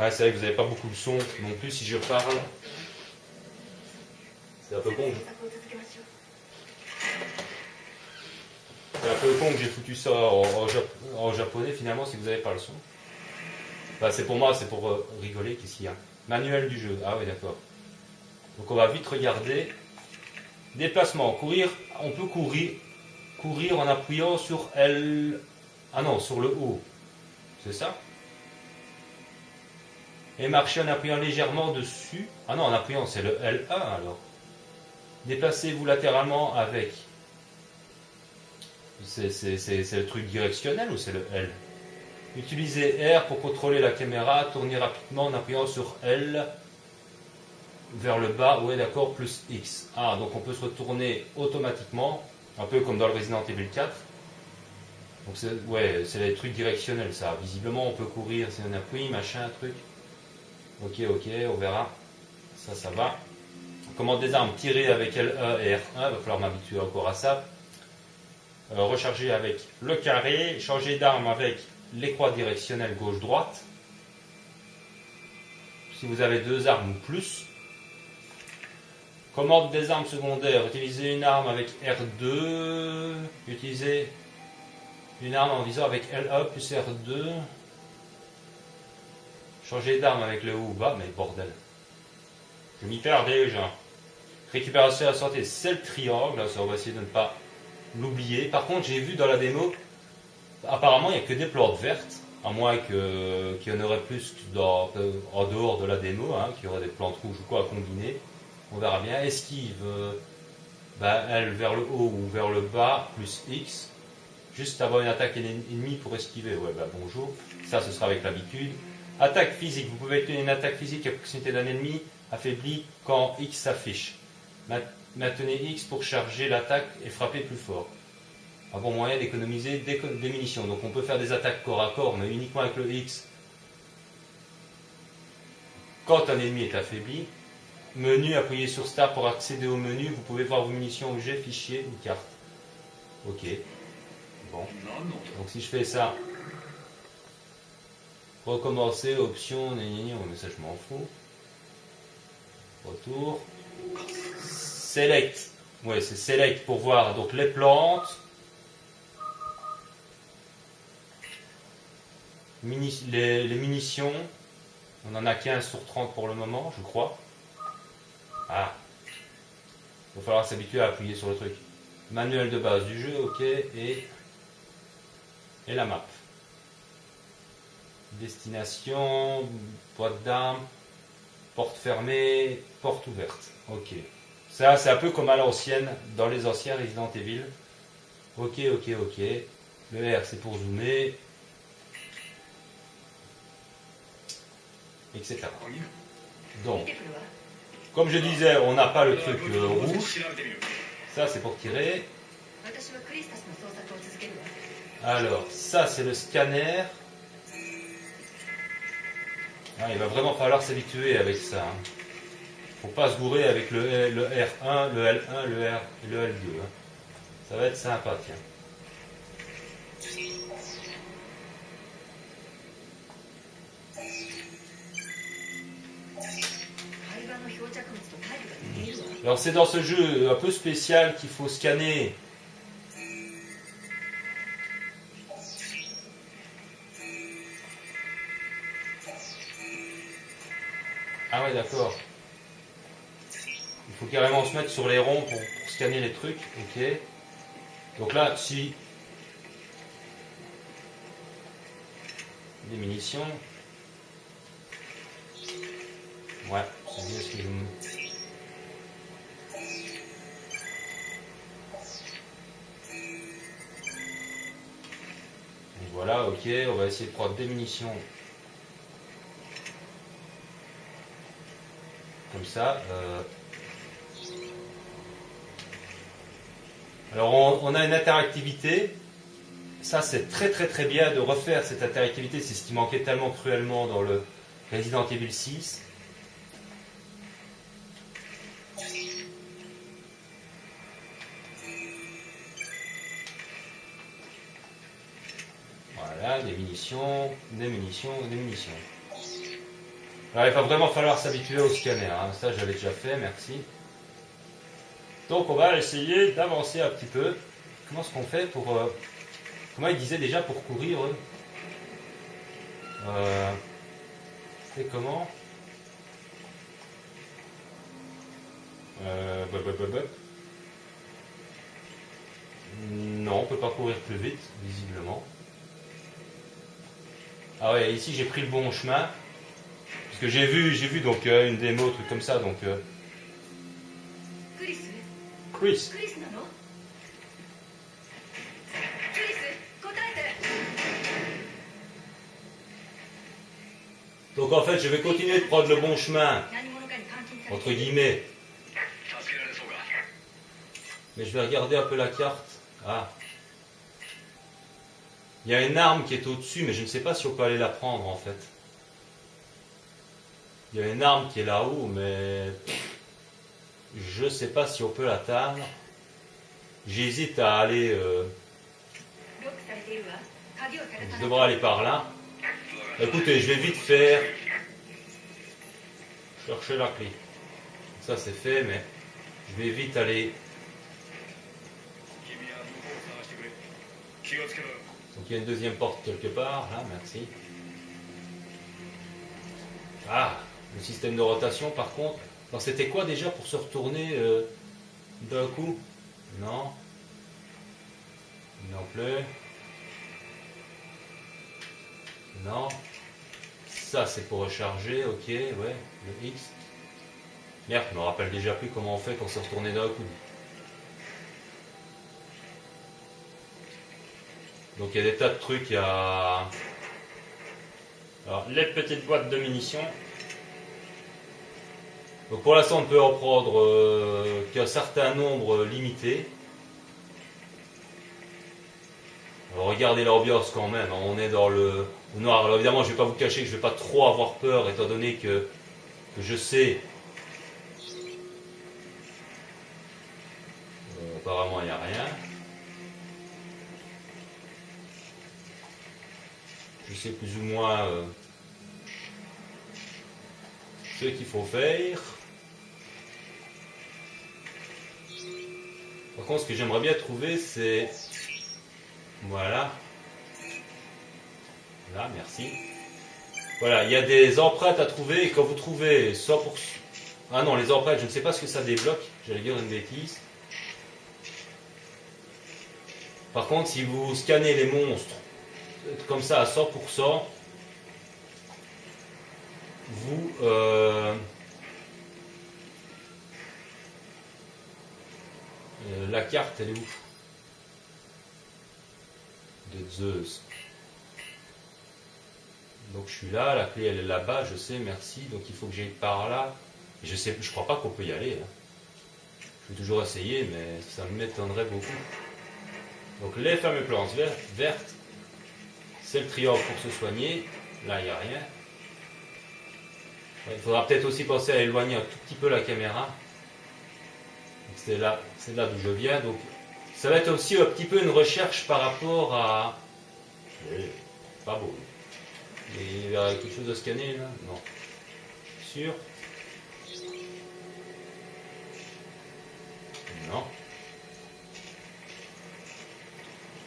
Ah, c'est vrai que vous n'avez pas beaucoup de son non plus si je parle. C'est un peu con. C'est un peu con que j'ai foutu ça en japonais finalement si vous n'avez pas le son. Enfin, c'est pour moi, c'est pour rigoler. Qu'est-ce qu'il y a? Manuel du jeu. Ah oui, d'accord. Donc on va vite regarder. Déplacement. Courir. On peut courir en appuyant sur L. Ah non, sur le haut. C'est ça? Et marcher en appuyant légèrement dessus. Ah non, en appuyant, c'est le L1 alors. Déplacez-vous latéralement avec. C'est le truc directionnel ou c'est le L? Utilisez R pour contrôler la caméra. Tournez rapidement en appuyant sur L vers le bas. Ouais, d'accord, plus X. Ah, donc on peut se retourner automatiquement, un peu comme dans le Resident Evil 4. Donc c'est les trucs directionnels ça. Visiblement, on peut courir si on appuie, machin, truc. Ok, on verra. Ça va. Commande des armes, tirer avec L1 et R1, il va falloir m'habituer encore à ça. Recharger avec le carré, changer d'arme avec les croix directionnelles gauche-droite. Si vous avez deux armes ou plus. Commande des armes secondaires, utiliser une arme avec R2, utiliser une arme en visant avec L1 plus R2. Changer d'arme avec le haut ou bas, mais bordel. Je m'y perds déjà. Récupération à la santé, c'est le triangle, ça on va essayer de ne pas l'oublier. Par contre, j'ai vu dans la démo, apparemment il n'y a que des plantes vertes, à moins qu'il y en aurait plus en dehors de la démo, hein, qu'il y aurait des plantes rouges ou quoi à combiner. On verra bien. Esquive, elle vers le haut ou vers le bas, plus X. Juste avoir une attaque ennemie pour esquiver, ouais, bonjour. Ça, ce sera avec l'habitude. Attaque physique, vous pouvez obtenir une attaque physique à proximité d'un ennemi affaibli quand X s'affiche. Maintenez X pour charger l'attaque et frapper plus fort. Un bon moyen d'économiser des munitions. Donc on peut faire des attaques corps à corps, mais uniquement avec le X. Quand un ennemi est affaibli. Menu, appuyez sur Start pour accéder au menu. Vous pouvez voir vos munitions, objets, fichiers ou cartes. Ok. Bon. Donc si je fais ça. Recommencer, option, mais ça je m'en fous. Retour. Select. Ouais, c'est Select pour voir donc les plantes. Les munitions. On en a 15 sur 30 pour le moment, je crois. Ah. Il va falloir s'habituer à appuyer sur le truc. Manuel de base du jeu, ok. Et la map. Destination, boîte d'armes, porte fermée, porte ouverte. Ok. Ça, c'est un peu comme à l'ancienne, dans les anciens Resident Evil. Ok. Le R, c'est pour zoomer. Etc. Donc, comme je disais, on n'a pas le truc rouge. Ça, c'est pour tirer. Alors, ça, c'est le scanner. Ah, il va vraiment falloir s'habituer avec ça. Faut pas se gourer avec le R1, le L1, le R et le L2. Hein. Ça va être sympa, tiens. Alors c'est dans ce jeu un peu spécial qu'il faut scanner. Ah ouais, d'accord. Il faut carrément se mettre sur les ronds pour scanner les trucs. Ok. Donc là, si des munitions. Ouais, c'est bien ce que je me... Donc voilà, ok, on va essayer de prendre des munitions. Comme ça. Alors on a une interactivité. Ça c'est très bien de refaire cette interactivité. C'est ce qui manquait tellement cruellement dans le Resident Evil 6. Voilà, des munitions. Alors, il va vraiment falloir s'habituer au scanner, hein. Ça j'avais déjà fait, merci. Donc on va essayer d'avancer un petit peu. Comment est-ce qu'on fait pour... comment ils disaient déjà pour courir eux c'est comment Non, on peut pas courir plus vite, visiblement. Ah ouais, ici j'ai pris le bon chemin. Parce que j'ai vu donc une démo, truc comme ça, donc... Chris. Donc en fait, je vais continuer de prendre le bon chemin, entre guillemets. Mais je vais regarder un peu la carte. Ah. Il y a une arme qui est au-dessus, mais je ne sais pas si on peut aller la prendre en fait. Il y a une arme qui est là-haut, mais je ne sais pas si on peut l'atteindre. J'hésite à aller... je devrais aller par là. Écoutez, je vais vite faire... chercher la clé. Ça c'est fait, mais je vais vite aller... Donc il y a une deuxième porte quelque part, là, merci. Ah, le système de rotation par contre. Alors c'était quoi déjà pour se retourner d'un coup? Non. Non plus. Non. Ça c'est pour recharger, ok, ouais, le X. Merde, je me rappelle déjà plus comment on fait pour se retourner d'un coup. Donc il y a des tas de trucs à... Alors les petites boîtes de munitions. Donc pour l'instant on ne peut en prendre qu'un certain nombre limité. Alors regardez l'ambiance quand même, hein. On est dans le noir. Alors évidemment je ne vais pas vous cacher que je ne vais pas trop avoir peur étant donné que je sais... apparemment il n'y a rien. Je sais plus ou moins ce qu'il faut faire. Par contre, ce que j'aimerais bien trouver, c'est... Voilà. Là, merci. Voilà, il y a des empreintes à trouver. Et quand vous trouvez 100%... Ah non, les empreintes, je ne sais pas ce que ça débloque. J'allais dire une bêtise. Par contre, si vous scannez les monstres comme ça à 100%, vous la carte elle est où de Zeus? Donc je suis là, la clé elle est là-bas, je sais, merci. Donc il faut que j'aille par là. Je sais, je crois pas qu'on peut y aller. Hein. Je vais toujours essayer, mais ça m'étonnerait beaucoup. Donc les fameuses plantes vertes. C'est le triangle pour se soigner. Là, il n'y a rien. Il faudra peut-être aussi penser à éloigner un tout petit peu la caméra. C'est là d'où je viens. Donc, ça va être aussi un petit peu une recherche par rapport à... Oui, pas beau. Il y a quelque chose à scanner là? Non. Sûr? Non.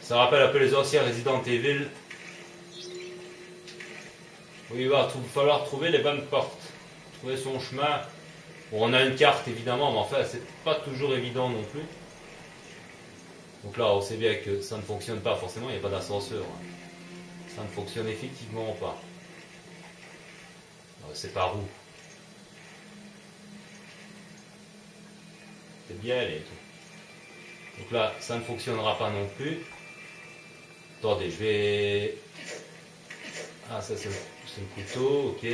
Ça rappelle un peu les anciens Resident Evil. Oui, il va falloir trouver les bonnes portes, trouver son chemin. Bon, on a une carte évidemment, mais enfin, c'est pas toujours évident non plus. Donc là, on sait bien que ça ne fonctionne pas forcément, il n'y a pas d'ascenseur. Ça ne fonctionne effectivement pas. C'est par où? C'est bien allé et tout. Donc là, ça ne fonctionnera pas non plus. Attendez, je vais... Ah, ça c'est le couteau, ok.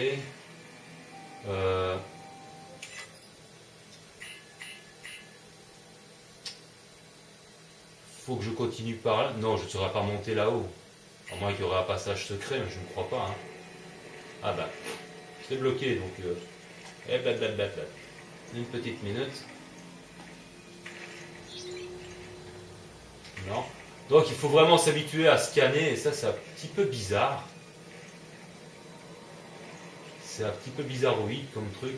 Faut que je continue par là. Non, je ne serai pas monté là-haut. À moins qu'il y aurait un passage secret, mais je ne crois pas. Hein. Ah bah, c'est bloqué, donc... blablabla. Une petite minute. Non. Donc il faut vraiment s'habituer à scanner, et ça c'est un petit peu bizarre. c'est un petit peu bizarroïde comme truc.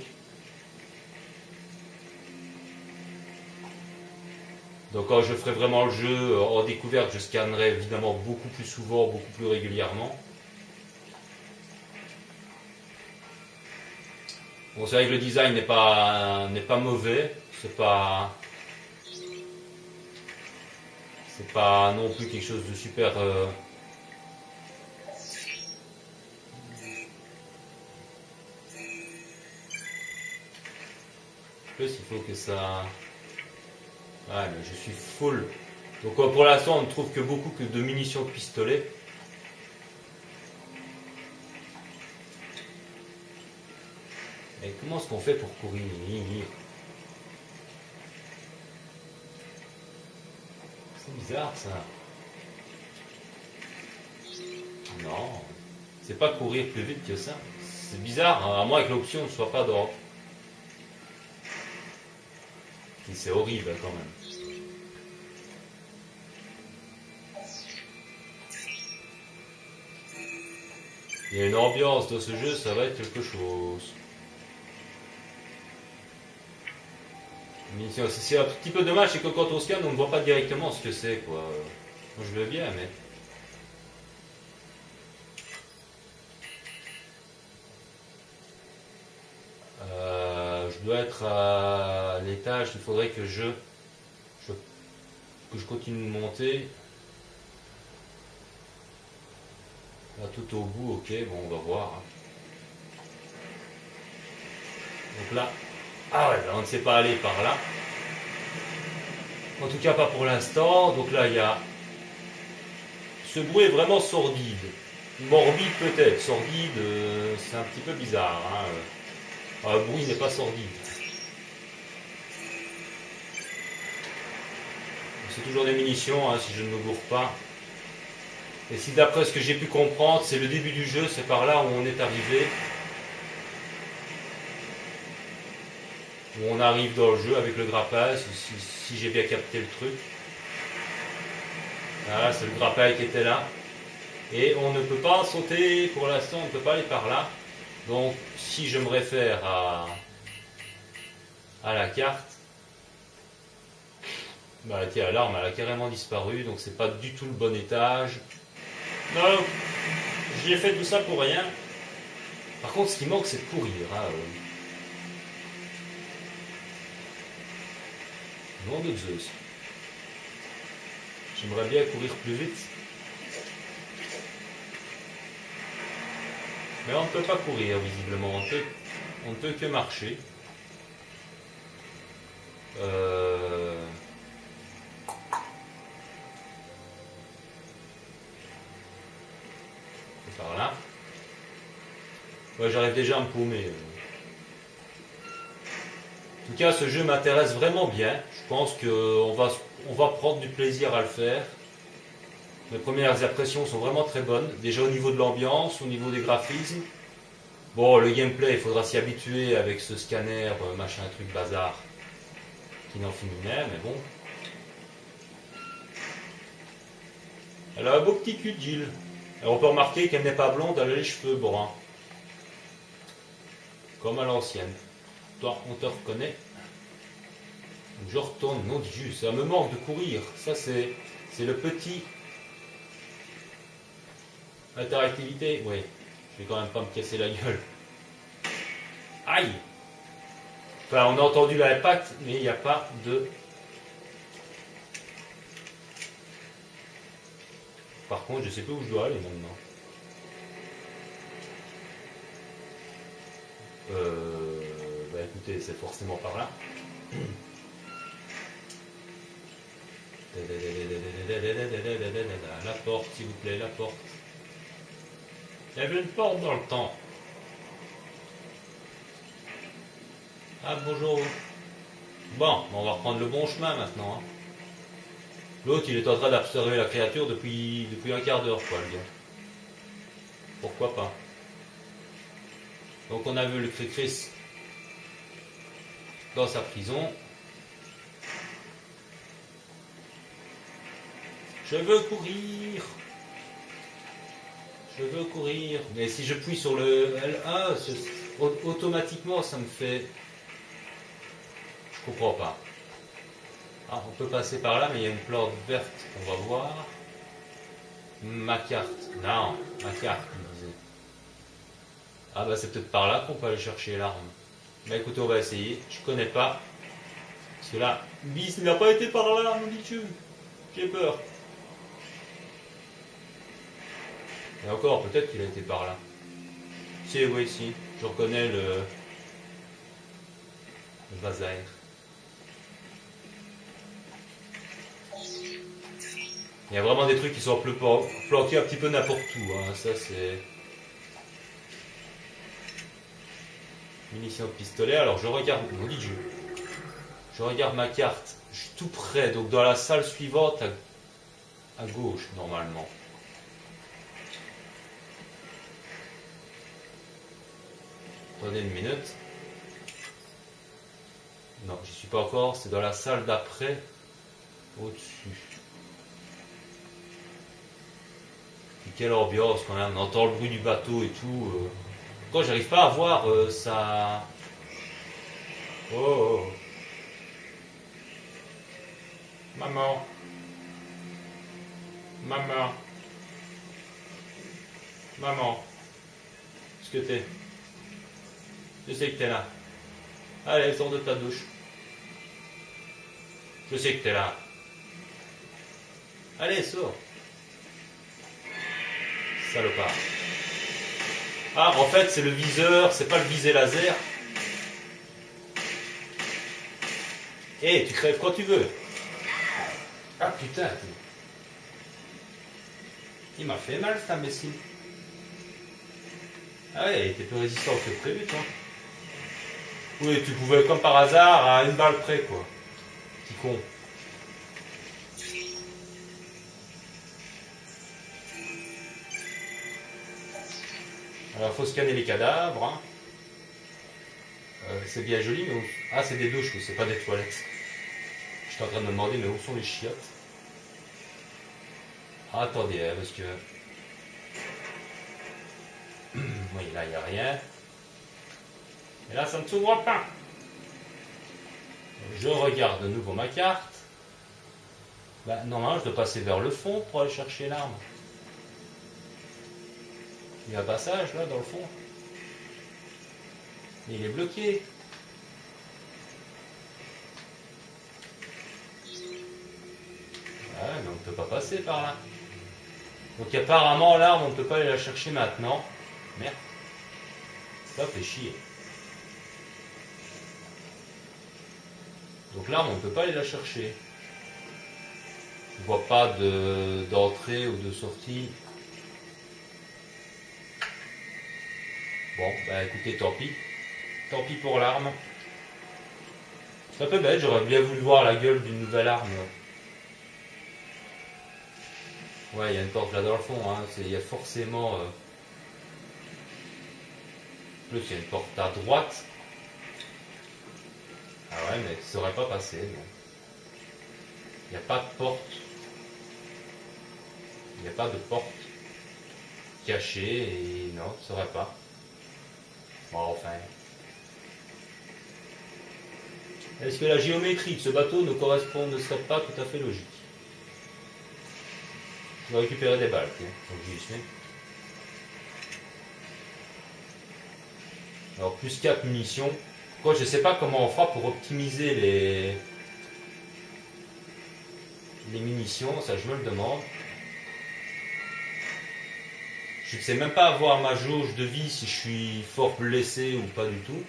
Donc quand je ferai vraiment le jeu en découverte, je scannerai évidemment beaucoup plus souvent, beaucoup plus régulièrement. Bon, c'est vrai que le design n'est pas mauvais, c'est pas non plus quelque chose de super. Plus il faut que ça. Ouais, mais je suis full. Donc pour l'instant, on ne trouve que beaucoup que de munitions de pistolet. Et comment est-ce qu'on fait pour courir? C'est bizarre ça. Non, c'est pas courir plus vite que ça. C'est bizarre, hein, à moins que l'option ne soit pas dans. C'est horrible quand même. Il y a une ambiance dans ce jeu, ça va être quelque chose. C'est un petit peu dommage, c'est que quand on scanne, on ne voit pas directement ce que c'est, quoi. Moi je veux bien, mais. Je dois être à l'étage, il faudrait que je continue de monter. Là, tout au bout, ok, bon, on va voir. Hein. Donc là, ah ouais, ben on ne sait pas aller par là. En tout cas, pas pour l'instant. Donc là, il y a. Ce bruit est vraiment sordide. Morbide peut-être, sordide, c'est un petit peu bizarre. Hein. Le bruit n'est pas sordide. C'est toujours des munitions, hein, si je ne me gourre pas. Et si d'après ce que j'ai pu comprendre, c'est le début du jeu, c'est par là où on est arrivé. Où on arrive dans le jeu avec le grappin, si j'ai bien capté le truc. Voilà, c'est le grappin qui était là. Et on ne peut pas sauter, pour l'instant, on ne peut pas aller par là. Donc, si je me réfère à la carte, bah tiens, l'arme elle a carrément disparu, donc c'est pas du tout le bon étage. Non, j'y ai fait tout ça pour rien. Par contre, ce qui manque, c'est de courir. Hein, Nom de Zeus. J'aimerais bien courir plus vite. Mais on ne peut pas courir, visiblement. On ne peut que marcher. Par là. Ouais, j'arrive déjà à me paumer. En tout cas, ce jeu m'intéresse vraiment bien. Je pense qu'on va prendre du plaisir à le faire. Mes premières impressions sont vraiment très bonnes. Déjà au niveau de l'ambiance, au niveau des graphismes. Bon, le gameplay, il faudra s'y habituer avec ce scanner, machin, truc bazar, qui n'en finit rien, mais bon. Elle a un beau petit cul, Jill. Et on peut remarquer qu'elle n'est pas blonde, elle a les cheveux bruns. Comme à l'ancienne. Toi, on te reconnaît. Je retourne, non Dieu, ça me manque de courir. Ça, c'est le petit. Interactivité, oui. Je vais quand même pas me casser la gueule. Aïe! Enfin, on a entendu l'impact, mais il n'y a pas de. Par contre, je sais pas où je dois aller maintenant. Bah écoutez, c'est forcément par là. La porte, s'il vous plaît, la porte. Il y avait une porte dans le temps. Ah bonjour. Bon, on va reprendre le bon chemin maintenant. Hein. L'autre, il est en train d'observer la créature depuis un quart d'heure, quoi, le gars. Pourquoi pas. Donc on a vu le Cricris dans sa prison. Je veux courir. Je veux courir. Mais si je plie sur le L1, automatiquement ça me fait... Je comprends pas. Ah, on peut passer par là, mais il y a une plante verte, on va voir. Ma carte. Non, ma carte, il disait. Ah bah c'est peut-être par là qu'on peut aller chercher l'arme. Bah écoutez, on va essayer. Je connais pas. Parce que là, bis, il n'a pas été par là, mon Dieu. J'ai peur. Et encore, peut-être qu'il a été par là. Si, oui, si. Je reconnais le vasaire. Il y a vraiment des trucs qui sont planqués un petit peu n'importe où. Hein. Ça, c'est... Munitions de pistolet. Alors, je regarde... Mon Dieu. Je regarde ma carte. Je suis tout près. Donc, dans la salle suivante, à gauche, normalement. Attendez une minute. Non, j'y suis pas encore. C'est dans la salle d'après. Au-dessus. Et quelle ambiance quand même. On entend le bruit du bateau et tout. Quand j'arrive pas à voir ça... Oh, oh. Maman. Maman. Maman. Qu'est-ce que t'es? Je sais que t'es là. Allez, sors de ta douche. Je sais que t'es là. Allez, sors. Salopard. Ah, en fait, c'est le viseur, c'est pas le visé laser. Eh, tu crèves quand tu veux. Ah putain. Il m'a fait mal cet imbécile. Ah ouais, il était plus résistant que prévu, toi. Oui, tu pouvais, comme par hasard, à une balle près, quoi. Petit con. Alors, faut scanner les cadavres. Hein. C'est bien joli, mais où... Ah, c'est des douches, c'est pas des toilettes. J'étais en train de me demander, mais où sont les chiottes? Ah, attendez, hein, parce que... Oui, là, il n'y a rien. Et là, ça ne s'ouvre pas. Je regarde de nouveau ma carte. Bah, normalement, je dois passer vers le fond pour aller chercher l'arme. Il y a un passage, là, dans le fond. Mais il est bloqué. Ouais, mais on ne peut pas passer par là. Donc apparemment, l'arme, on ne peut pas aller la chercher maintenant. Merde. Ça fait chier. Donc l'arme, on ne peut pas aller la chercher. Je vois pas d'entrée ou de sortie. Bon, bah écoutez, tant pis. Tant pis pour l'arme. C'est un peu bête, j'aurais bien voulu voir la gueule d'une nouvelle arme. Ouais, il y a une porte là dans le fond, hein. Il y a forcément... En plus, il y a une porte à droite. Ah ouais, mais ça ne saurait pas passer, non. Il n'y a pas de porte. Il n'y a pas de porte cachée et non, ça ne saurait pas. Bon, enfin... Est-ce que la géométrie de ce bateau ne serait pas tout à fait logique? Je vais récupérer des balles, donc j'y suis. Alors plus 4 munitions. Quoi, je ne sais pas comment on fera pour optimiser les munitions, ça je me le demande. Je ne sais même pas avoir ma jauge de vie si je suis fort blessé ou pas du tout.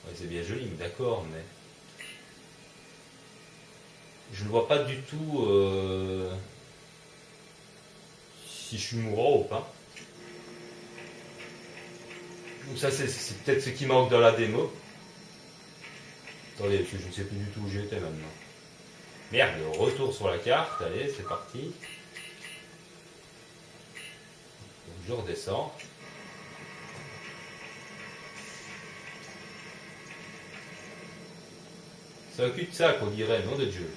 Ouais, c'est bien joli, d'accord, mais je ne vois pas du tout si je suis mourant ou pas. Donc ça c'est peut-être ce qui manque dans la démo. Attendez, parce que je ne sais plus du tout où j'étais maintenant. Merde, retour sur la carte, allez, c'est parti. Donc je redescends. C'est un cul-de-sac, on dirait, nom de Dieu.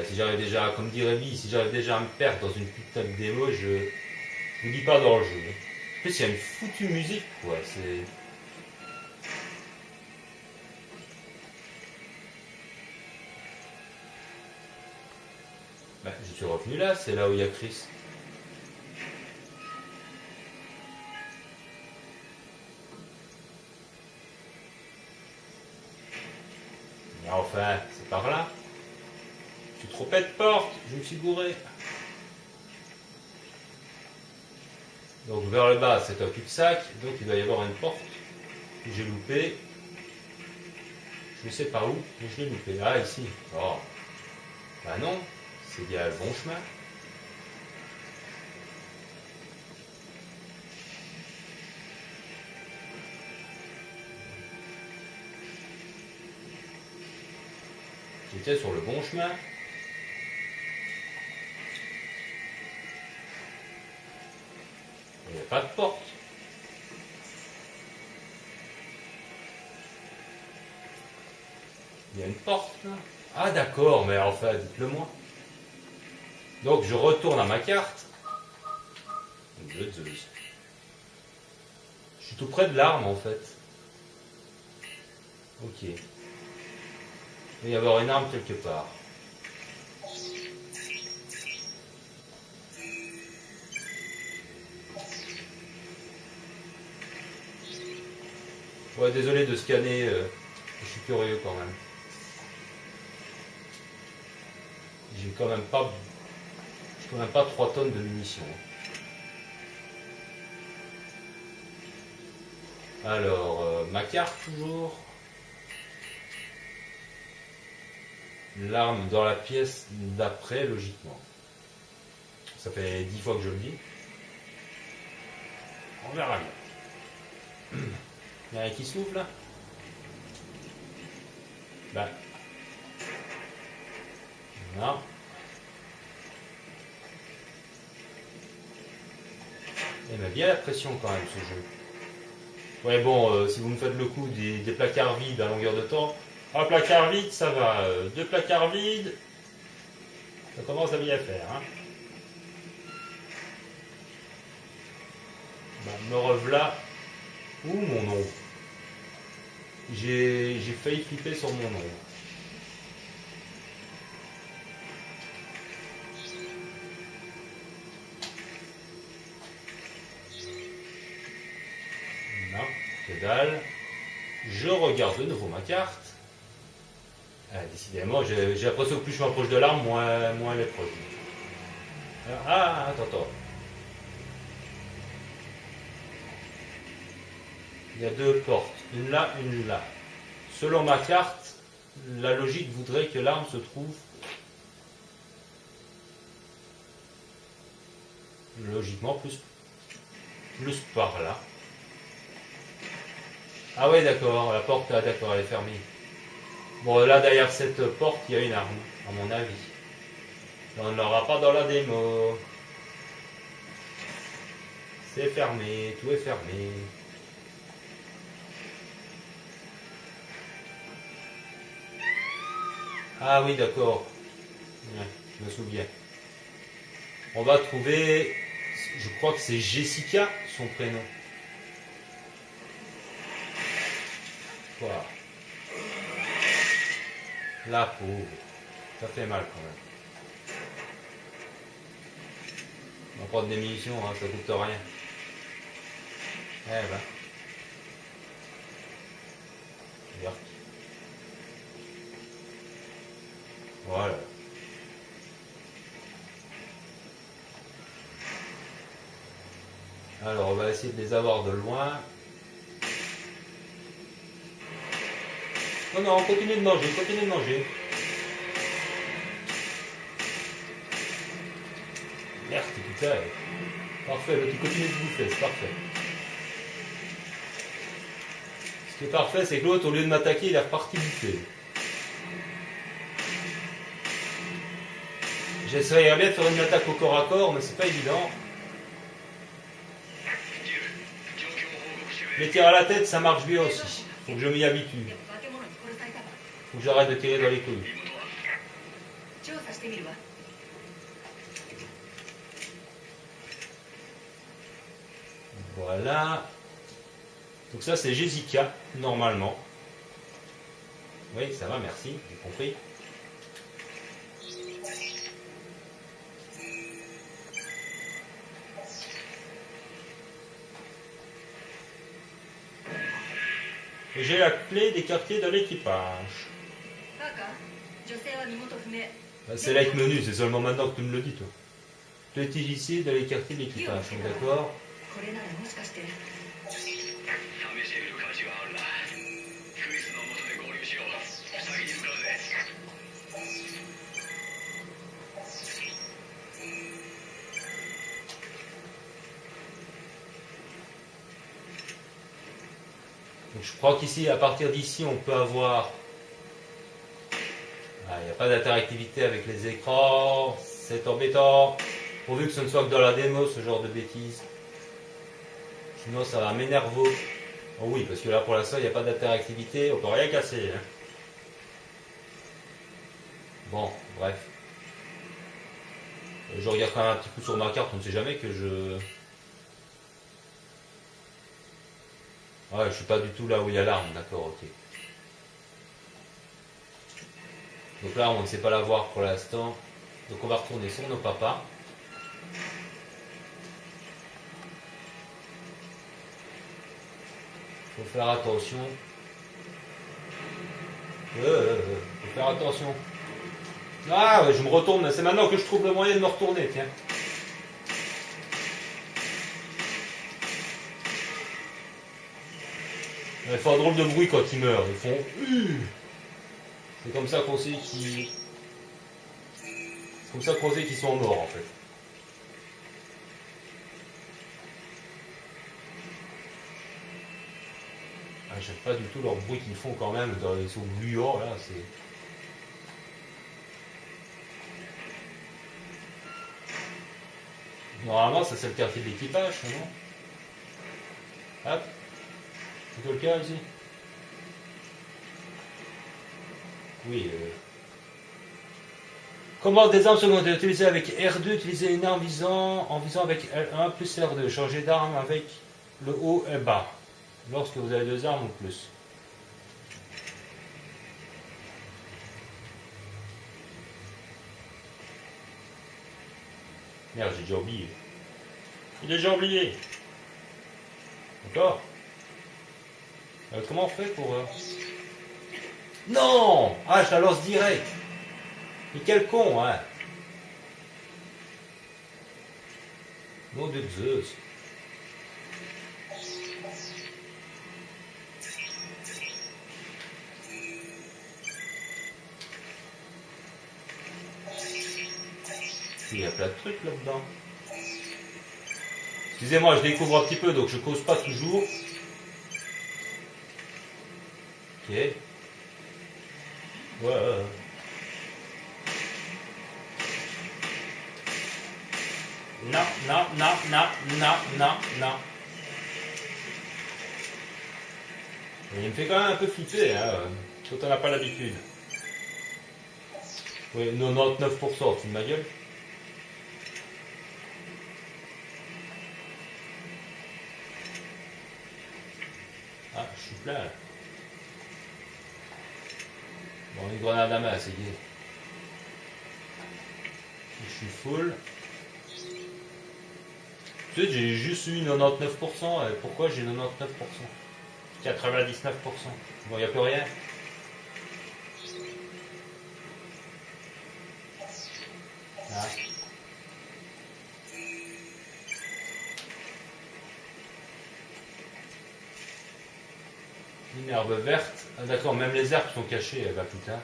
Si j'arrive déjà, comme dirait Bi, si j'arrive déjà à me perdre dans une putain de démo, je vous dis pas dans le jeu. En plus, il y a une foutue musique, quoi. C'est. Bah, je suis revenu là, c'est là où il y a Chris. Mais enfin, c'est par là. Je suis trompé de porte, je me suis gouré. Donc vers le bas, c'est un cul-de-sac, donc il doit y avoir une porte que j'ai loupée. Je ne sais pas où, mais je l'ai loupée. Ah, ici. Oh. Bah non, c'est bien le bon chemin. J'étais sur le bon chemin. Il n'y a pas de porte. Il y a une porte là. Ah d'accord, mais enfin, dites-le moi. Donc je retourne à ma carte. Je suis tout près de l'arme en fait. Ok. Il va y avoir une arme quelque part. Ouais, désolé de scanner, je suis curieux quand même. J'ai quand même pas 3 tonnes de munitions. Alors, ma carte toujours. L'arme dans la pièce d'après, logiquement. Ça fait 10 fois que je le dis. On verra bien. Il y a rien qui s'ouvre là? Ben. Non. Il met bien la pression quand même ce jeu. Ouais bon, si vous me faites le coup des placards vides à longueur de temps. Un placard vide ça va. 2 placards vides. Ça commence à bien faire. Hein. Ben, me revoilà. Où mon nom? J'ai failli flipper sur mon nom. Non, que dalle. Je regarde de nouveau ma carte. Ah, décidément, j'ai l'impression que plus je m'approche de l'arme, moins elle est proche. Ah, attends. Il y a 2 portes, une là, une là. Selon ma carte, la logique voudrait que l'arme se trouve logiquement plus par là. Ah ouais d'accord, la porte, ah, d'accord, elle est fermée. Bon là derrière cette porte, il y a une arme, à mon avis. On ne l'aura pas dans la démo. C'est fermé, tout est fermé. Ah oui, d'accord. Ouais, je me souviens. On va trouver, je crois que c'est Jessica, son prénom. Voilà. La pauvre. Ça fait mal quand même. On va prendre des munitions, hein, ça coûte rien. Eh ben. Regarde. Voilà. Alors on va essayer de les avoir de loin. Non, continuez de manger, Merde, putain. Parfait, là, tu continues de bouffer, c'est parfait. Ce qui est parfait, c'est que l'autre, au lieu de m'attaquer, il est reparti bouffer. J'essaierais bien de faire une attaque au corps à corps, mais c'est pas évident. Les tirs à la tête, ça marche bien aussi. Faut que je m'y habitue. Faut que j'arrête de tirer dans les couilles. Voilà. Donc ça c'est Jessica, normalement. Oui, ça va, merci, j'ai compris. Et j'ai la clé des quartiers de l'équipage. C'est like menu, c'est seulement maintenant que tu me le dis, toi. Tu es ici dans les quartiers de l'équipage, d'accord? Donc je crois qu'ici, à partir d'ici, on peut avoir... Il n'y a pas d'interactivité avec les écrans, c'est embêtant. Pourvu que ce ne soit que dans la démo, ce genre de bêtises. Sinon, ça va m'énerver. Oh oui, parce que là, pour l'instant, il n'y a pas d'interactivité, on peut rien casser. Hein. Bon, bref. Je regarde quand même un petit coup sur ma carte, on ne sait jamais que je... Ouais, je suis pas du tout là où il y a l'arme, d'accord, ok. Donc là, on ne sait pas la voir pour l'instant. Donc on va retourner sur nos papas. Faut faire attention. Faut faire attention. Ah ouais, je me retourne, c'est maintenant que je trouve le moyen de me retourner, tiens. Ils font un drôle de bruit quand ils meurent, ils font... C'est comme ça qu'on sait qu'ils... C'est comme ça qu'on sait qu'ils sont morts en fait. Ah, j'aime pas du tout leur bruit qu'ils font quand même dans les eaux gluants là, c'est... Normalement ça c'est le quartier de l'équipage, non? Hop. C'est tout le cas ici? Oui. Comment des armes secondaires utilisées avec R2, utiliser une arme en visant avec L1 plus R2. Changer d'arme avec le haut et bas. Lorsque vous avez deux armes ou plus. Merde, j'ai déjà oublié. J'ai déjà oublié. D'accord. Comment on fait pour... Non! Ah, je la lance direct. Mais quel con, hein! Nom de Zeus. Il y a plein de trucs là-dedans. Excusez-moi, je découvre un petit peu, donc je cause pas toujours. Ok. Ouais. Non. Il me fait quand même un peu flipper, hein, quand on n'a pas l'habitude. Oui, 99%, tu de ma gueule. Ah, je suis plein là. Bon, une grenade à main, c'est gay. Je suis full. Tu sais, j'ai juste eu 99%. Pourquoi j'ai 99%? 99%. Bon, il n'y a plus rien. Ah. Une herbe verte. Ah, d'accord, même les herbes sont cachées. Bah putain.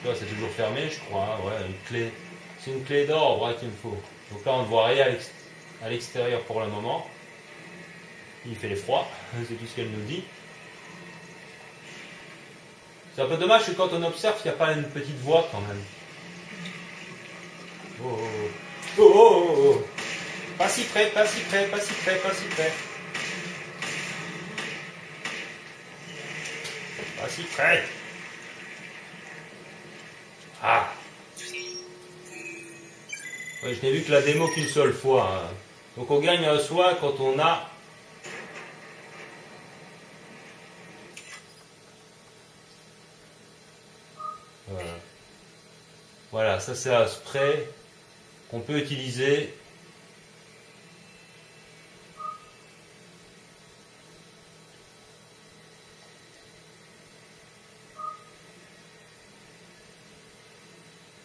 Là, c'est toujours fermé, je crois. Hein. Ouais, une clé. C'est une clé d'or, ouais, qu'il me faut. Donc là, on ne voit rien à l'extérieur pour le moment. Il fait froid, c'est tout ce qu'elle nous dit. C'est un peu dommage que quand on observe, il n'y a pas une petite voix quand même. Oh. Pas si près, pas si près, pas si près, pas si près. Pas si près. Ah. Ouais, je n'ai vu que la démo qu'une seule fois. Hein. Donc on gagne un soin quand on a... Voilà, ça c'est un spray qu'on peut utiliser.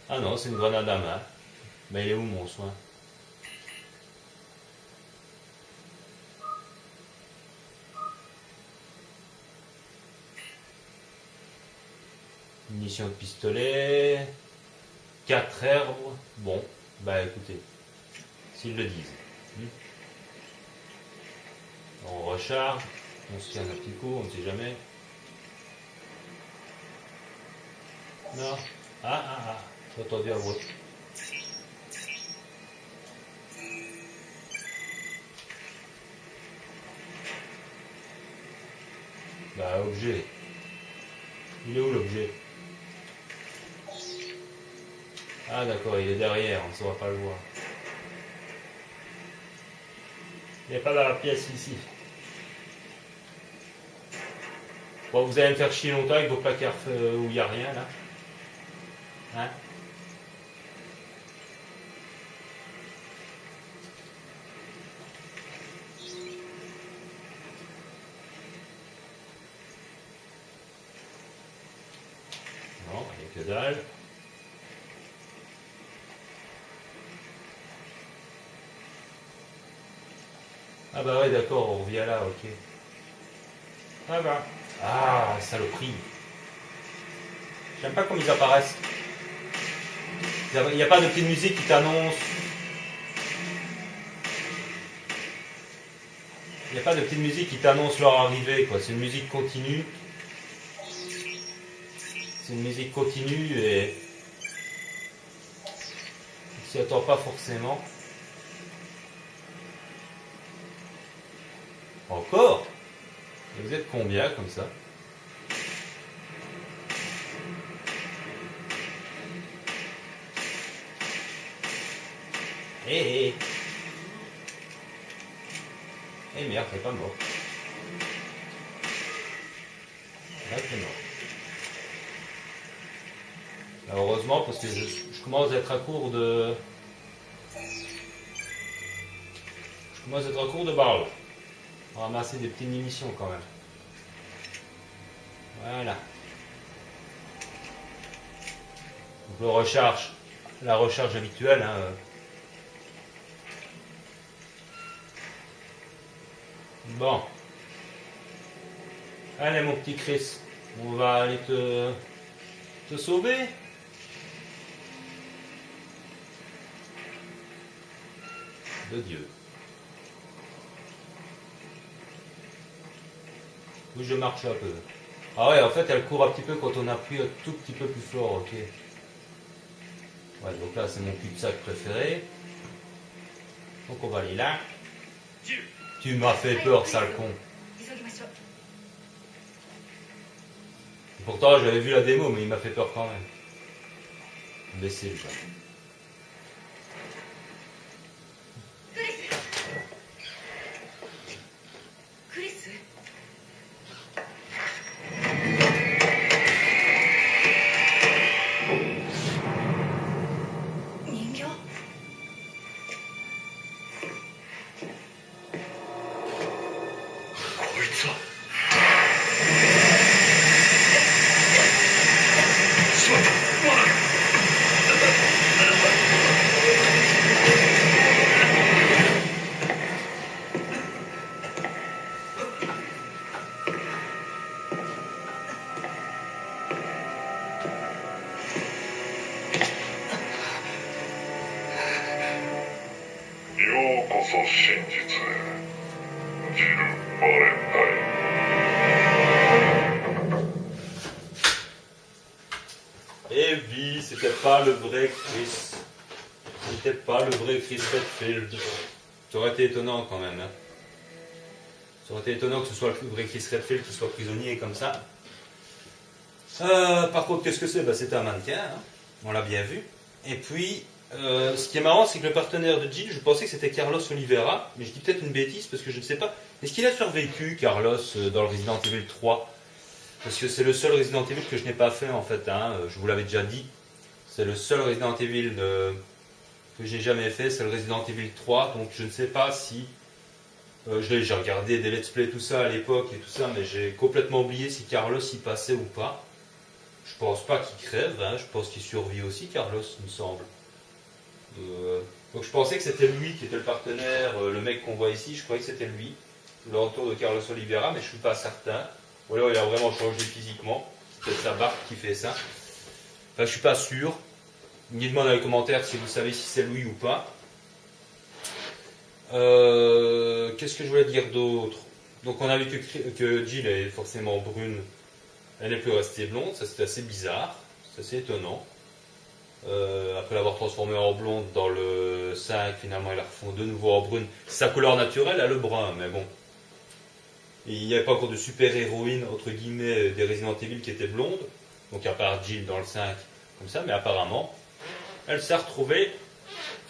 Ah non, c'est une grenade à main. Mais il est où mon soin? Munitions de pistolet. 4 herbes. Bon, bah écoutez, s'ils le disent. On recharge. On se tient un petit coup, on ne sait jamais. Non. Ah. J'ai entendu un bruit. Bah, objet. Il est où l'objet? Ah d'accord, il est derrière, on ne saura pas le voir. Il n'est pas dans la pièce ici. Bon, vous allez me faire chier longtemps avec vos placards où il n'y a rien là. Hein? Non, il n'y a que dalle. Ah bah ouais d'accord, on revient là, ok. Ah bah. Ah, saloperie. J'aime pas comme ils apparaissent. Il n'y a pas de petite musique qui t'annonce. Il n'y a pas de petite musique qui t'annonce leur arrivée, quoi. C'est une musique continue. C'est une musique continue et on s'y attend pas forcément. Encore? Et vous êtes combien comme ça? Eh merde, c'est pas mort. Là, c'est mort. Là, heureusement, parce que je commence à être à court de... Je commence à être à court de balles. On va ramasser des petites munitions quand même. Voilà. Donc le recharge, la recharge habituelle. Hein. Bon. Allez mon petit Chris, on va aller te sauver. De Dieu. Oui, je marche un peu. Ah ouais, en fait, elle court un petit peu quand on appuie un tout petit peu plus fort, ok. Ouais, donc là, c'est mon cul-de-sac préféré. Donc on va aller là. Tu m'as fait peur, sale con. Pourtant, j'avais vu la démo, mais il m'a fait peur quand même. Baissez le gars. Et oui, c'était pas le vrai Chris. C'était pas le vrai Chris Redfield. Ça aurait été étonnant quand même. Hein. Ça aurait été étonnant que ce soit le vrai Chris Redfield qui soit prisonnier comme ça. Par contre, qu'est-ce que c'est? C'était un mannequin, hein. On l'a bien vu. Et puis, ce qui est marrant, c'est que le partenaire de Jill, je pensais que c'était Carlos Oliveira, mais je dis peut-être une bêtise parce que je ne sais pas. Est-ce qu'il a survécu, Carlos, dans le Resident Evil 3? Parce que c'est le seul Resident Evil que je n'ai pas fait en fait, hein. Je vous l'avais déjà dit. C'est le seul Resident Evil que j'ai jamais fait, c'est le Resident Evil 3, donc je ne sais pas si... j'ai regardé des let's play tout ça à l'époque et tout ça, mais j'ai complètement oublié si Carlos y passait ou pas. Je pense pas qu'il crève, hein. Je pense qu'il survit aussi, Carlos, il me semble. Donc je pensais que c'était lui qui était le partenaire, le mec qu'on voit ici, je croyais que c'était lui, le retour de Carlos Oliveira, mais je suis pas certain. Ou alors il a vraiment changé physiquement, c'est peut-être sa barbe qui fait ça. Enfin, je suis pas sûr. Dites-moi dans les commentaires si vous savez si c'est lui ou pas. Qu'est-ce que je voulais dire d'autre? Donc on a vu que Jill est forcément brune. Elle n'est plus restée blonde, ça c'est assez bizarre, c'est assez étonnant. Après l'avoir transformée en blonde dans le 5, finalement ils la refont de nouveau en brune. Sa couleur naturelle, elle a le brun, mais bon. Il n'y avait pas encore de super héroïne, entre guillemets, des Resident Evil qui était blonde. Donc à part Jill dans le 5, comme ça, mais apparemment, elle s'est retrouvée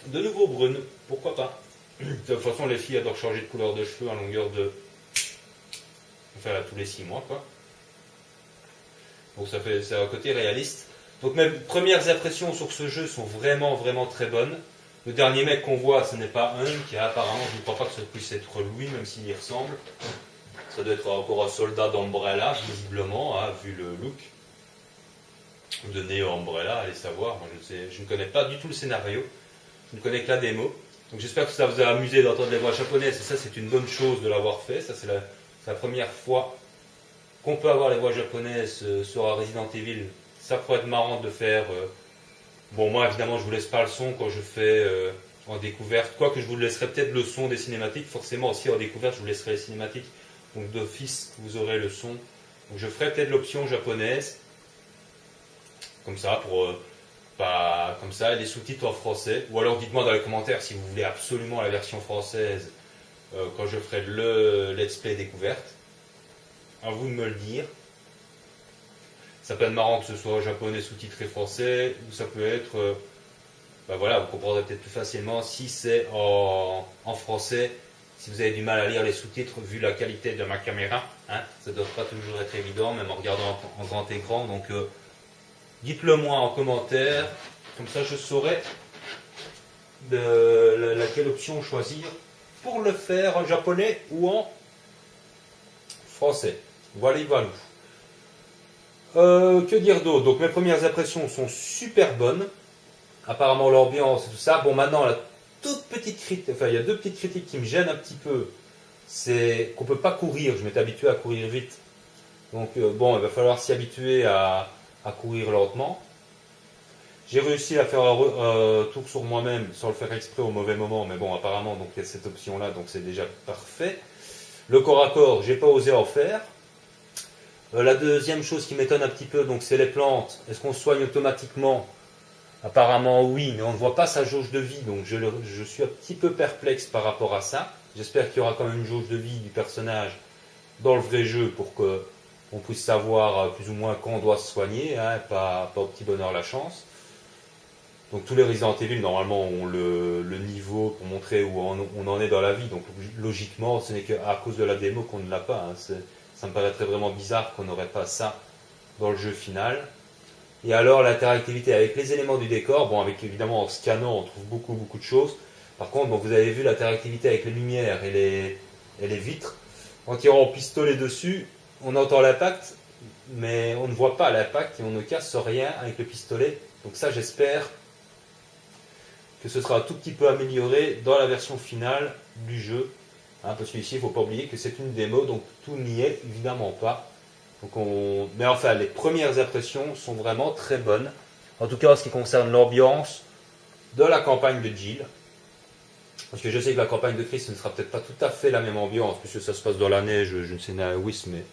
de nouveau brune. Pourquoi pas? De toute façon, les filles adorent changer de couleur de cheveux à longueur de... Enfin, tous les 6 mois, quoi. Donc c'est un côté réaliste. Donc mes premières impressions sur ce jeu sont vraiment vraiment très bonnes. Le dernier mec qu'on voit, ce n'est pas Hank, et apparemment je ne crois pas que ce puisse être lui, même s'il y ressemble. Ça doit être encore un soldat d'Umbrella, visiblement, hein, vu le look. De Neo Umbrella, allez savoir, moi je ne connais pas du tout le scénario, je ne connais que la démo. Donc j'espère que ça vous a amusé d'entendre les voix japonaises, et ça c'est une bonne chose de l'avoir fait, ça c'est la première fois qu'on peut avoir les voix japonaises sur un Resident Evil. Ça pourrait être marrant de faire... Bon, moi évidemment je vous laisse pas le son quand je fais en découverte, quoique je vous laisserai peut-être le son des cinématiques, forcément aussi en découverte je vous laisserai les cinématiques, donc d'office vous aurez le son. Donc je ferai peut-être l'option japonaise, comme ça, pour... comme ça, et les sous-titres en français, ou alors dites-moi dans les commentaires si vous voulez absolument la version française quand je ferai le let's play découverte. À vous de me le dire. Ça peut être marrant que ce soit japonais sous-titré français, ou ça peut être, voilà, vous comprendrez peut-être plus facilement si c'est en français, si vous avez du mal à lire les sous-titres vu la qualité de ma caméra, hein, ça ne doit pas toujours être évident, même en regardant en grand écran, donc dites-le moi en commentaire, comme ça je saurai laquelle option choisir pour le faire en japonais ou en français. Voilà, voilà. Que dire d'autre? Donc mes premières impressions sont super bonnes. Apparemment l'ambiance et tout ça. Bon, maintenant la toute petite critique, enfin il y a deux petites critiques qui me gênent un petit peu. C'est qu'on peut pas courir. Je m'étais habitué à courir vite. Donc bon, il va falloir s'y habituer à courir lentement. J'ai réussi à faire un tour sur moi-même sans le faire exprès au mauvais moment, mais bon apparemment donc il y a cette option là, donc c'est déjà parfait. Le corps à corps, j'ai pas osé en faire. La deuxième chose qui m'étonne un petit peu, donc c'est les plantes. Est-ce qu'on se soigne automatiquement? Apparemment oui, mais on ne voit pas sa jauge de vie, donc je suis un petit peu perplexe par rapport à ça. J'espère qu'il y aura quand même une jauge de vie du personnage dans le vrai jeu pour qu'on puisse savoir plus ou moins quand on doit se soigner, hein, pas au petit bonheur la chance. Donc tous les Resident Evil normalement ont le niveau pour montrer où on en est dans la vie, donc logiquement ce n'est qu'à cause de la démo qu'on ne l'a pas, hein. Ça me paraîtrait vraiment bizarre qu'on n'aurait pas ça dans le jeu final. Et alors l'interactivité avec les éléments du décor, bon avec évidemment en scannant on trouve beaucoup de choses. Par contre bon, vous avez vu l'interactivité avec les lumières et les vitres. En tirant au pistolet dessus, on entend l'impact, mais on ne voit pas l'impact et on ne casse rien avec le pistolet. Donc ça j'espère que ce sera un tout petit peu amélioré dans la version finale du jeu. Hein, parce qu'ici, il ne faut pas oublier que c'est une démo, donc tout n'y est évidemment pas. Donc mais enfin, les premières impressions sont vraiment très bonnes. En tout cas, en ce qui concerne l'ambiance de la campagne de Jill. Parce que je sais que la campagne de Chris ne sera peut-être pas tout à fait la même ambiance, puisque ça se passe dans la neige, je ne sais pas où, mais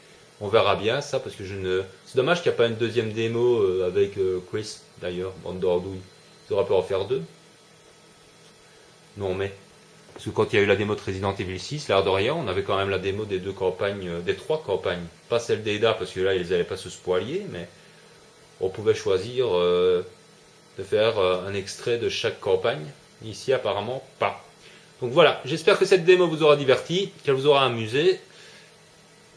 on verra bien ça, parce que c'est dommage qu'il n'y a pas une deuxième démo avec Chris, d'ailleurs, bande d'ordouille. Ils auraient pu en faire deux. Non mais, Parce que quand il y a eu la démo de Resident Evil 6, l'air de rien, on avait quand même la démo des 2 campagnes, des 3 campagnes. Pas celle d'Ada, parce que là, ils n'allaient pas se spoiler, mais on pouvait choisir de faire un extrait de chaque campagne. Ici, apparemment, pas. Donc voilà, j'espère que cette démo vous aura diverti, qu'elle vous aura amusé.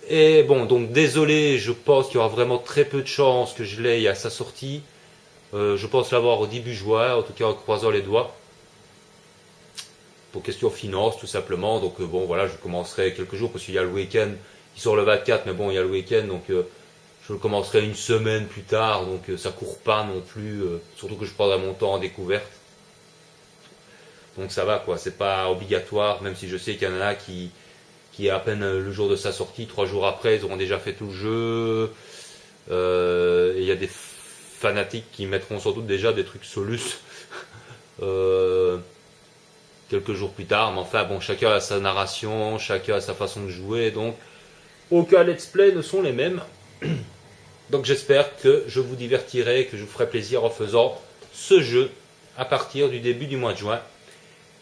Et bon, donc désolé, je pense qu'il y aura vraiment très peu de chances que je l'aie à sa sortie. Je pense l'avoir au début juin, en tout cas en croisant les doigts. Pour question finance, tout simplement. Donc bon, voilà, je commencerai quelques jours parce qu'il y a le week-end. Il sort le 24, mais bon, il y a le week-end, donc je le commencerai une semaine plus tard. Donc ça court pas non plus. Surtout que je prendrai mon temps en découverte. Donc ça va quoi, c'est pas obligatoire, même si je sais qu'il y en a qui à peine le jour de sa sortie, 3 jours après, ils auront déjà fait tout le jeu. Et il y a des fanatiques qui mettront sans doute déjà des trucs solus quelques jours plus tard. Mais enfin bon, chacun a sa narration, chacun a sa façon de jouer, donc aucun let's play ne sont les mêmes. Donc j'espère que je vous divertirai, que je vous ferai plaisir en faisant ce jeu à partir du début du mois de juin.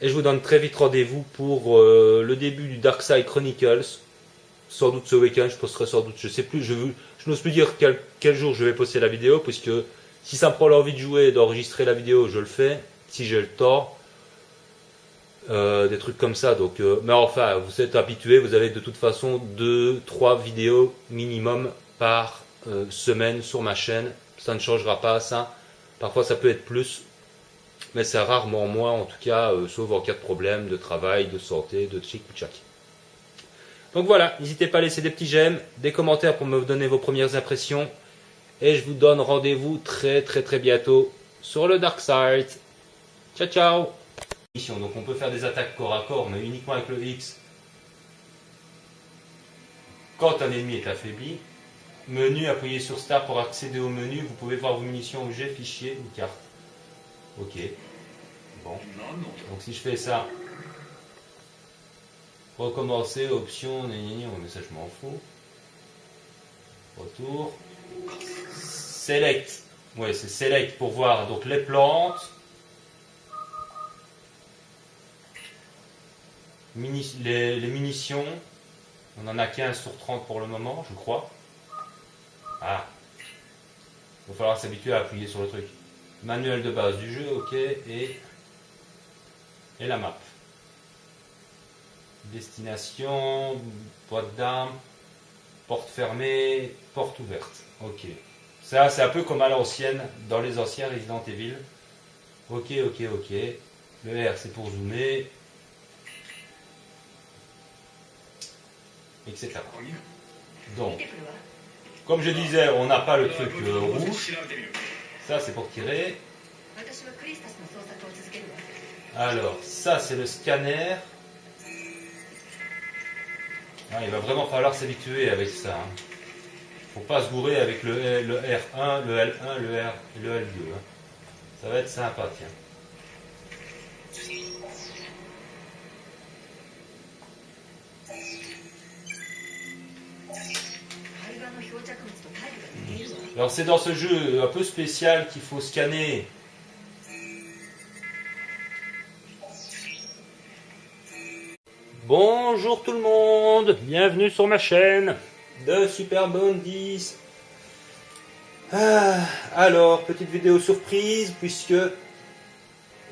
Et je vous donne très vite rendez-vous pour le début du Darkside Chronicles. Sans doute ce week-end, je posterai sans doute, je sais plus, je n'ose plus dire quel jour je vais poster la vidéo, puisque si ça me prend l'envie de jouer et d'enregistrer la vidéo, je le fais, si j'ai le temps. Des trucs comme ça, donc mais enfin, vous êtes habitués, vous avez de toute façon 2-3 vidéos minimum par semaine sur ma chaîne. Ça ne changera pas ça. Parfois ça peut être plus. Mais c'est rarement moins, en tout cas, sauf en cas de problème, de travail, de santé, de tchic-tchac. Donc voilà, n'hésitez pas à laisser des petits j'aime, des commentaires pour me donner vos premières impressions. Et je vous donne rendez-vous très bientôt sur le Dark Side. Ciao ciao. Donc on peut faire des attaques corps à corps, mais uniquement avec le X. Quand un ennemi est affaibli. Menu, appuyez sur Start pour accéder au menu. Vous pouvez voir vos munitions, objets, fichiers ou cartes. Ok. Bon. Donc si je fais ça, recommencer, option, mais ça je m'en fous. Retour. Select. Ouais, c'est Select pour voir donc les plantes. Les munitions. On en a 15 sur 30 pour le moment, je crois. Ah. Il va falloir s'habituer à appuyer sur le truc. Manuel de base du jeu, ok, et la map. Destination, boîte d'armes, porte fermée, porte ouverte. Ok. Ça, c'est un peu comme à l'ancienne, dans les anciens Resident Evil. Ok. Le R, c'est pour zoomer. Etc. Donc, comme je disais, on n'a pas le truc rouge. Ça, c'est pour tirer. Alors, ça, c'est le scanner. Ah, il va vraiment falloir s'habituer avec ça. Faut pas se gourer avec le R1, le L1, le R et le L2. Hein. Ça va être sympa, tiens. Alors c'est dans ce jeu un peu spécial qu'il faut scanner. Bonjour tout le monde, bienvenue sur ma chaîne de Super Bondis. Alors, petite vidéo surprise puisque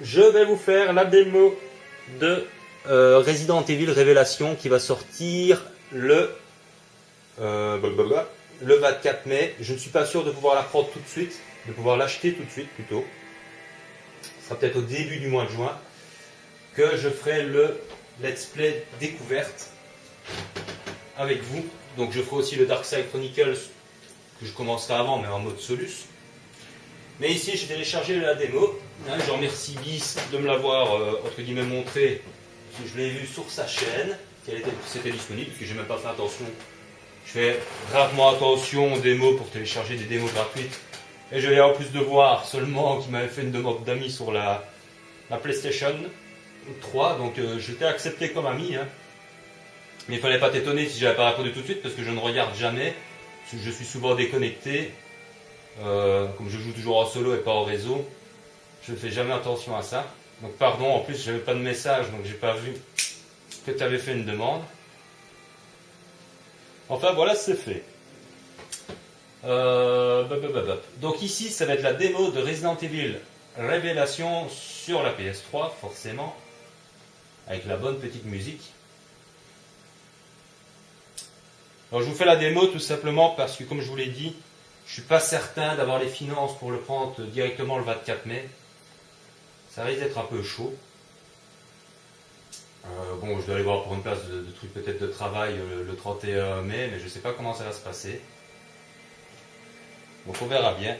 je vais vous faire la démo de Resident Evil Révélation qui va sortir le 24 mai. Je ne suis pas sûr de pouvoir la prendre tout de suite, de pouvoir l'acheter tout de suite plutôt. Ce sera peut-être au début du mois de juin que je ferai le let's play découverte avec vous. Donc je ferai aussi le Darkside Chronicles que je commencerai avant mais en mode solus. Mais ici j'ai téléchargé la démo. Je remercie Bis de me l'avoir entre guillemets montré, parce que je l'ai vu sur sa chaîne, c'était disponible, parce que j'ai même pas fait attention. Je fais rarement attention aux démos pour télécharger des démos gratuites. Et je viens en plus de voir seulement qu'il m'avait fait une demande d'amis sur la PlayStation 3. Donc je t'ai accepté comme ami. Hein. Mais il ne fallait pas t'étonner si je n'avais pas répondu tout de suite parce que je ne regarde jamais. Parce que je suis souvent déconnecté. Comme je joue toujours en solo et pas en réseau. Je ne fais jamais attention à ça. Donc pardon, en plus je n'avais pas de message donc j'ai pas vu que tu avais fait une demande. Enfin voilà, c'est fait. Donc ici, ça va être la démo de Resident Evil Révélation sur la PS3, forcément, avec la bonne petite musique. Alors je vous fais la démo tout simplement parce que, comme je vous l'ai dit, je suis pas certain d'avoir les finances pour le prendre directement le 24 mai. Ça risque d'être un peu chaud. Bon, je dois aller voir pour une place de truc peut-être de travail le 31 mai, mais je ne sais pas comment ça va se passer. Donc on verra bien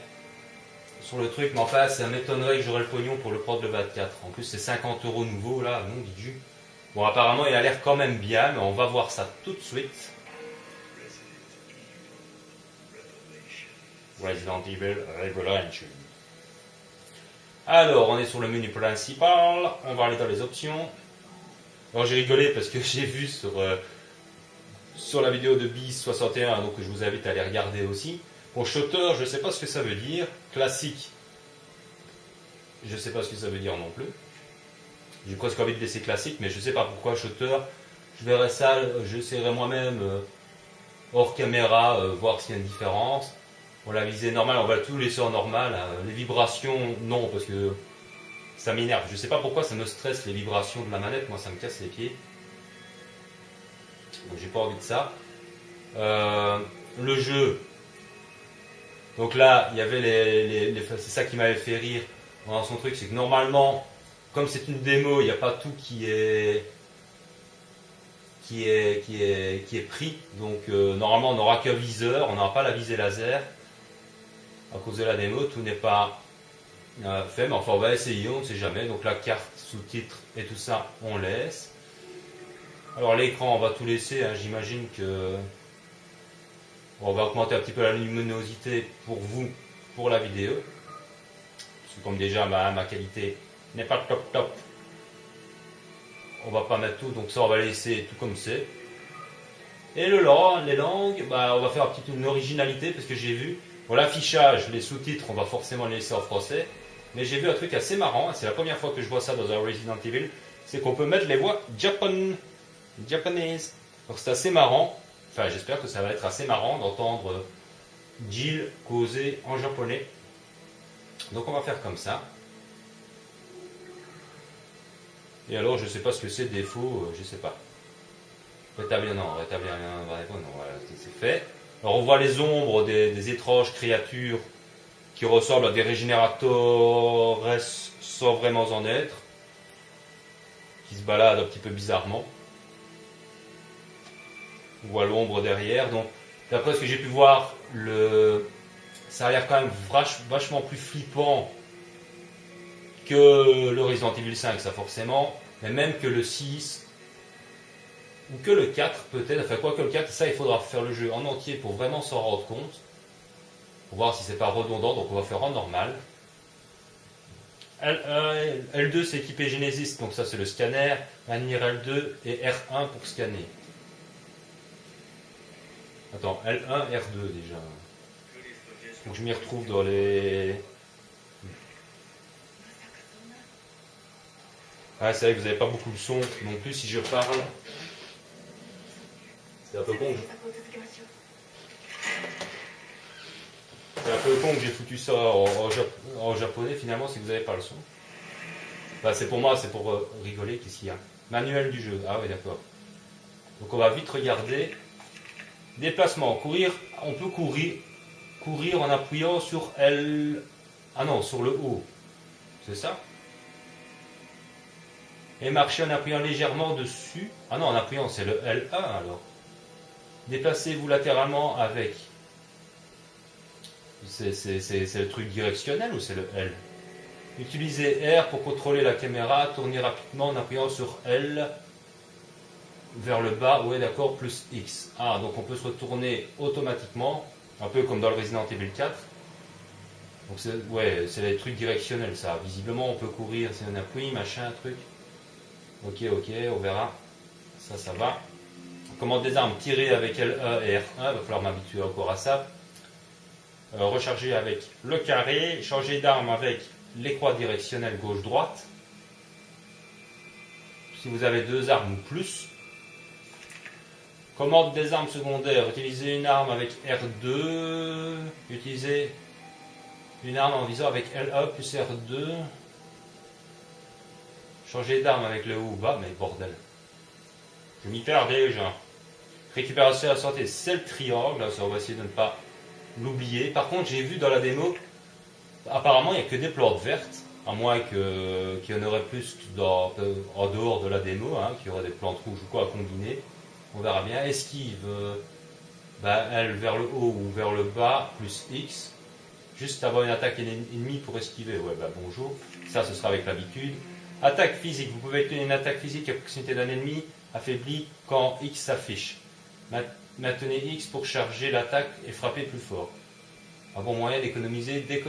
sur le truc, mais enfin ça m'étonnerait que j'aurai le pognon pour le prendre le 24. En plus c'est 50 € nouveau là, non dit du. Bon apparemment il a l'air quand même bien, mais on va voir ça tout de suite. Resident Evil Revelation. Alors on est sur le menu principal, on va aller dans les options. Alors j'ai rigolé parce que j'ai vu sur la vidéo de Bis61, donc je vous invite à aller regarder aussi. Bon, shooter, je ne sais pas ce que ça veut dire. Classique, je ne sais pas ce que ça veut dire non plus. J'ai presque envie de laisser classique, mais je ne sais pas pourquoi shooter. Je verrai ça, j'essaierai moi-même hors caméra, voir s'il y a une différence. Bon, la visée normale, on va tout laisser en normal. Hein. Les vibrations, non, parce que ça m'énerve. Je ne sais pas pourquoi ça me stresse les vibrations de la manette. Moi, ça me casse les pieds. Donc, j'ai pas envie de ça. Le jeu. Donc là, il y avait c'est ça qui m'avait fait rire dans son truc, c'est que normalement, comme c'est une démo, il n'y a pas tout qui est pris. Donc normalement, on n'aura qu'un viseur, on n'aura pas la visée laser. À cause de la démo, tout n'est pas fait, mais enfin on va essayer, on ne sait jamais. Donc la carte, sous-titres et tout ça, on laisse. Alors l'écran, on va tout laisser, hein. J'imagine que on va augmenter un petit peu la luminosité pour vous, pour la vidéo. Parce que comme déjà ma qualité n'est pas top, on va pas mettre tout, donc ça on va laisser tout comme c'est. Et les langues, on va faire une originalité parce que j'ai vu, pour l'affichage, les sous-titres, on va forcément les laisser en français. Mais j'ai vu un truc assez marrant, c'est la première fois que je vois ça dans un Resident Evil, c'est qu'on peut mettre les voix japonaises. Donc c'est assez marrant. Enfin, j'espère que ça va être assez marrant d'entendre Jill causer en japonais. Donc on va faire comme ça. Et alors, je ne sais pas ce que c'est, défaut, je ne sais pas. Rétablir, non, voilà, c'est fait. Alors on voit les ombres des étranges créatures qui ressemblent à des régénérateurs sans vraiment en être, qui se baladent un petit peu bizarrement. On voit l'ombre derrière, donc d'après ce que j'ai pu voir, ça a l'air quand même vachement plus flippant que le Resident Evil 5, ça forcément, mais même que le 6 ou que le 4 peut-être, enfin quoi que le 4, ça il faudra faire le jeu en entier pour vraiment s'en rendre compte, pour voir si c'est pas redondant, donc on va faire en normal. L1, L2 c'est équipé Genesis, donc ça c'est le scanner, Manier L2 et R1 pour scanner. Attends, L1, R2 déjà. Donc je m'y retrouve dans les... Ah, c'est vrai que vous n'avez pas beaucoup de son non plus si je parle. C'est un peu con. C'est un peu con que j'ai foutu ça en japonais finalement si vous n'avez pas le son. Enfin, c'est pour moi, c'est pour rigoler. Qu'est-ce qu'il y a? Manuel du jeu. Ah oui, d'accord. Donc on va vite regarder. Déplacement, courir, on peut courir en appuyant sur L... Ah non, sur le haut. C'est ça? Et marcher en appuyant légèrement dessus. Ah non, en appuyant, c'est le L1 alors. Déplacez-vous latéralement avec... C'est le truc directionnel ou c'est le L? Utilisez R pour contrôler la caméra, tournez rapidement en appuyant sur L vers le bas, ouais d'accord, plus X. Ah, donc on peut se retourner automatiquement, un peu comme dans le Resident Evil 4. Donc c'est les trucs directionnels ça. Visiblement on peut courir si on appuie, machin, truc. Ok, on verra. Ça va. Commande des armes, tirer avec L1 et R1, il va falloir m'habituer encore à ça. Recharger avec le carré, changer d'arme avec les croix directionnelles gauche-droite. Si vous avez deux armes ou plus, Comme ordre des armes secondaires, utiliser une arme avec R2, utiliser une arme en visant avec LA plus R2, changer d'arme avec le haut ou bas, mais bordel. Je m'y perds déjà. Récupération de la santé, c'est le triangle, là, ça on va essayer de ne pas l'oublier. Par contre, j'ai vu dans la démo, apparemment il n'y a que des plantes vertes, à moins qu'il y en aurait plus en dehors de la démo, hein, qu'il y aurait des plantes rouges ou quoi à combiner. On verra bien. Esquive, elle vers le haut ou vers le bas, plus X. Juste avoir une attaque ennemie pour esquiver. Ouais, bonjour. Ça, ce sera avec l'habitude. Attaque physique. Vous pouvez obtenir une attaque physique à proximité d'un ennemi affaibli quand X s'affiche. Maintenez X pour charger l'attaque et frapper plus fort. Un bon moyen d'économiser des